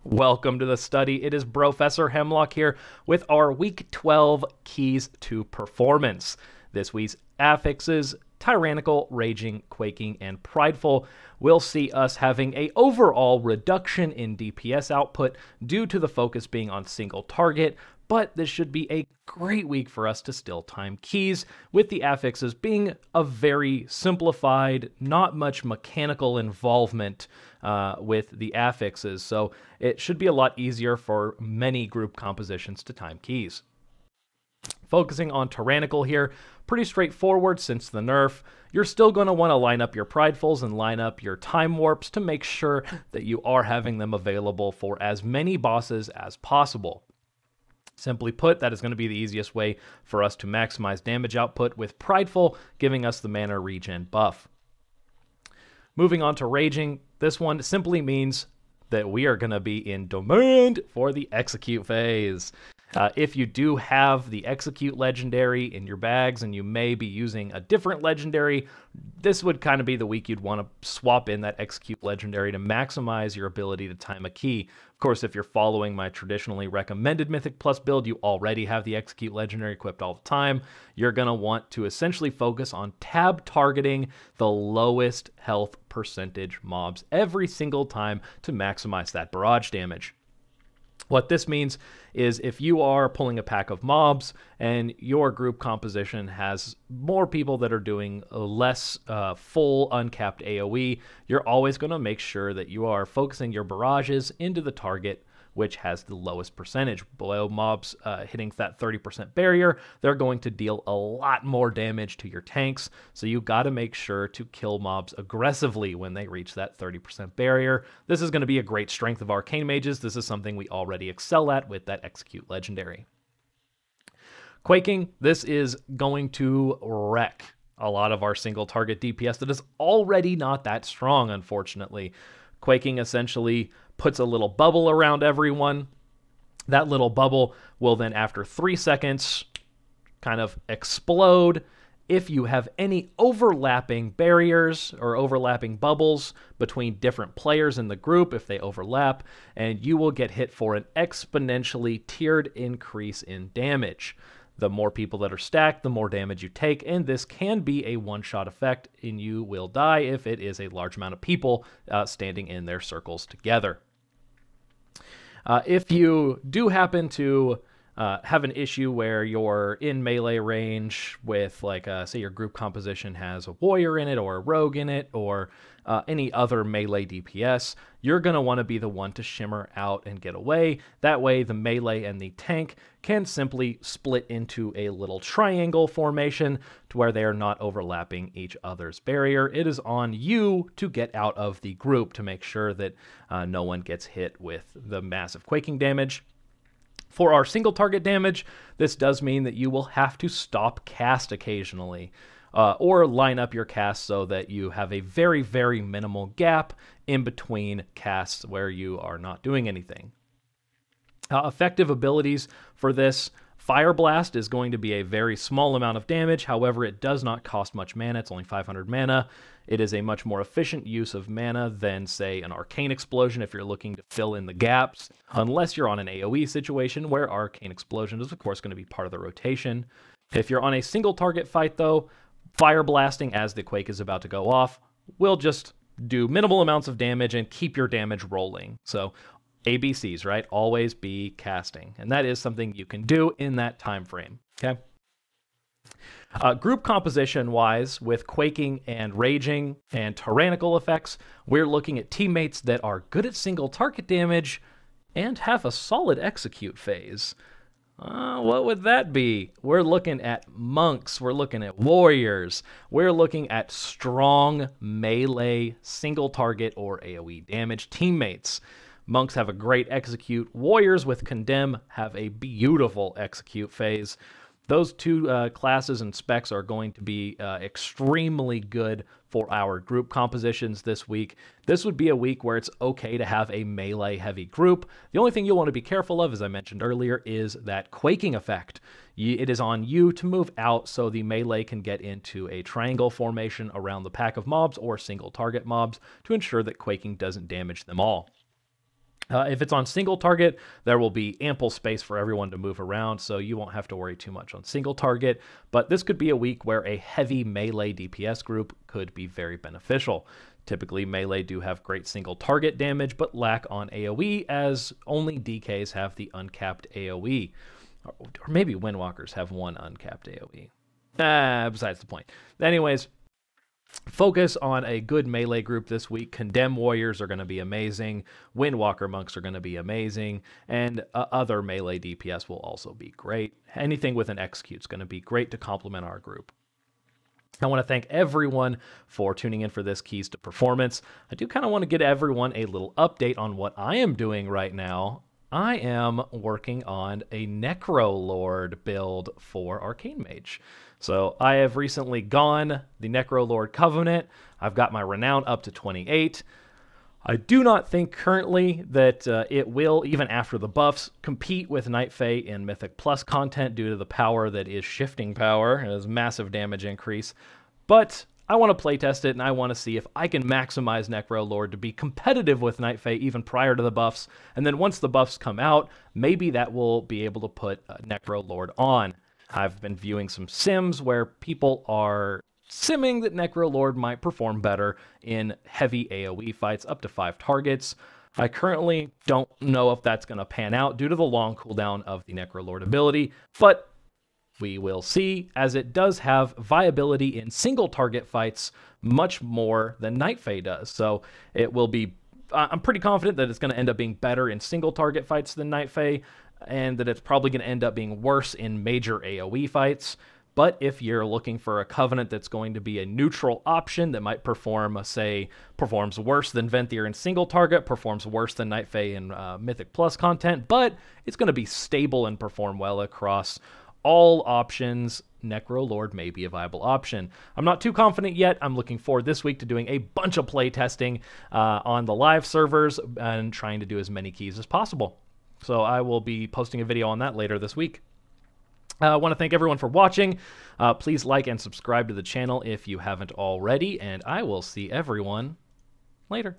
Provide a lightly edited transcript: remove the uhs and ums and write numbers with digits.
Welcome to the study. It is Professor Hemlock here with our Week 12 Keys to Performance. This week's affixes, Tyrannical, Raging, Quaking, and Prideful will see us having a overall reduction in DPS output due to the focus being on single target, but this should be a great week for us to still time keys, with the affixes being a very simplified, not much mechanical involvement with the affixes, so it should be a lot easier for many group compositions to time keys. Focusing on Tyrannical here, pretty straightforward since the nerf. You're still going to want to line up your Pridefuls and line up your Time Warps to make sure that you are having them available for as many bosses as possible. Simply put, that is going to be the easiest way for us to maximize damage output, with Prideful giving us the mana regen buff. Moving on to Raging, this one simply means that we are going to be in demand for the Execute phase. If you do have the Execute legendary in your bags and you may be using a different legendary, this would kind of be the week you'd want to swap in that Execute legendary to maximize your ability to time a key. Of course, if you're following my traditionally recommended Mythic Plus build, you already have the Execute legendary equipped all the time. You're going to want to essentially focus on tab targeting the lowest health percentage mobs every single time to maximize that barrage damage. What this means is if you are pulling a pack of mobs and your group composition has more people that are doing less full uncapped AoE, you're always going to make sure that you are focusing your barrages into the target which has the lowest percentage. Below mobs hitting that 30% barrier, they're going to deal a lot more damage to your tanks, so you got to make sure to kill mobs aggressively when they reach that 30% barrier. This is going to be a great strength of Arcane Mages. This is something we already excel at with that Execute legendary. Quaking, this is going to wreck a lot of our single target DPS that is already not that strong, unfortunately. Quaking essentially puts a little bubble around everyone. That little bubble will then, after 3 seconds, kind of explode. If you have any overlapping barriers or overlapping bubbles between different players in the group, if they overlap, and you will get hit for an exponentially tiered increase in damage. The more people that are stacked, the more damage you take, and this can be a one-shot effect, and you will die if it is a large amount of people standing in their circles together. If you do happen to have an issue where you're in melee range with, like, say your group composition has a warrior in it or a rogue in it or any other melee DPS, you're going to want to be the one to shimmer out and get away. That way the melee and the tank can simply split into a little triangle formation to where they are not overlapping each other's barrier. It is on you to get out of the group to make sure that no one gets hit with the massive quaking damage. For our single target damage, this does mean that you will have to stop cast occasionally, or line up your cast so that you have a very, very minimal gap in between casts where you are not doing anything. Effective abilities for this: Fire Blast is going to be a very small amount of damage, however it does not cost much mana, it's only 500 mana. It is a much more efficient use of mana than, say, an Arcane Explosion if you're looking to fill in the gaps, unless you're on an AoE situation where Arcane Explosion is of course going to be part of the rotation. If you're on a single target fight though, Fire Blasting as the Quake is about to go off will just do minimal amounts of damage and keep your damage rolling. So ABCs, right? Always be casting. And that is something you can do in that time frame, okay? Group composition-wise, with Quaking and Raging and Tyrannical effects, we're looking at teammates that are good at single target damage and have a solid Execute phase. What would that be? We're looking at monks, we're looking at warriors, we're looking at strong melee, single target, or AoE damage teammates. Monks have a great Execute. Warriors with Condemn have a beautiful Execute phase. Those two classes and specs are going to be extremely good for our group compositions this week. This would be a week where it's okay to have a melee-heavy group. The only thing you'll want to be careful of, as I mentioned earlier, is that Quaking effect. It is on you to move out so the melee can get into a triangle formation around the pack of mobs or single target mobs to ensure that Quaking doesn't damage them all. If it's on single target, there will be ample space for everyone to move around, so you won't have to worry too much on single target. But this could be a week where a heavy melee DPS group could be very beneficial. Typically, melee do have great single target damage, but lack on AoE, as only DKs have the uncapped AoE. Or maybe Windwalkers have one uncapped AoE. Besides the point. Anyways, focus on a good melee group this week. Condemn Warriors are going to be amazing. Windwalker Monks are going to be amazing. And other melee DPS will also be great. Anything with an execute is going to be great to complement our group. I want to thank everyone for tuning in for this Keys to Performance. I do kind of want to get everyone a little update on what I am doing right now. I am working on a necrolord build for Arcane Mage. So I have recently gone the necrolord Covenant. I've got my renown up to 28. I do not think currently that it will, even after the buffs, compete with Night Fae in Mythic Plus content due to the power that is shifting power. It has massive damage increase. But I want to playtest it, and I want to see if I can maximize necrolord to be competitive with Night Fae even prior to the buffs. And then once the buffs come out, maybe that will be able to put necrolord on. I've been viewing some sims where people are simming that necrolord might perform better in heavy AoE fights up to 5 targets. I currently don't know if that's going to pan out due to the long cooldown of the necrolord ability, but we will see, as it does have viability in single target fights much more than Night Fae does. So it will be, I'm pretty confident that it's going to end up being better in single target fights than Night Fae, and that it's probably going to end up being worse in major AoE fights. But if you're looking for a Covenant that's going to be a neutral option that might perform, say, performs worse than Venthyr in single target, performs worse than Night Fae in Mythic Plus content, but it's going to be stable and perform well across all options, necrolord may be a viable option. I'm not too confident yet. I'm looking forward this week to doing a bunch of play testing on the live servers and trying to do as many keys as possible. So I will be posting a video on that later this week. I want to thank everyone for watching. Please like and subscribe to the channel if you haven't already, and I will see everyone later.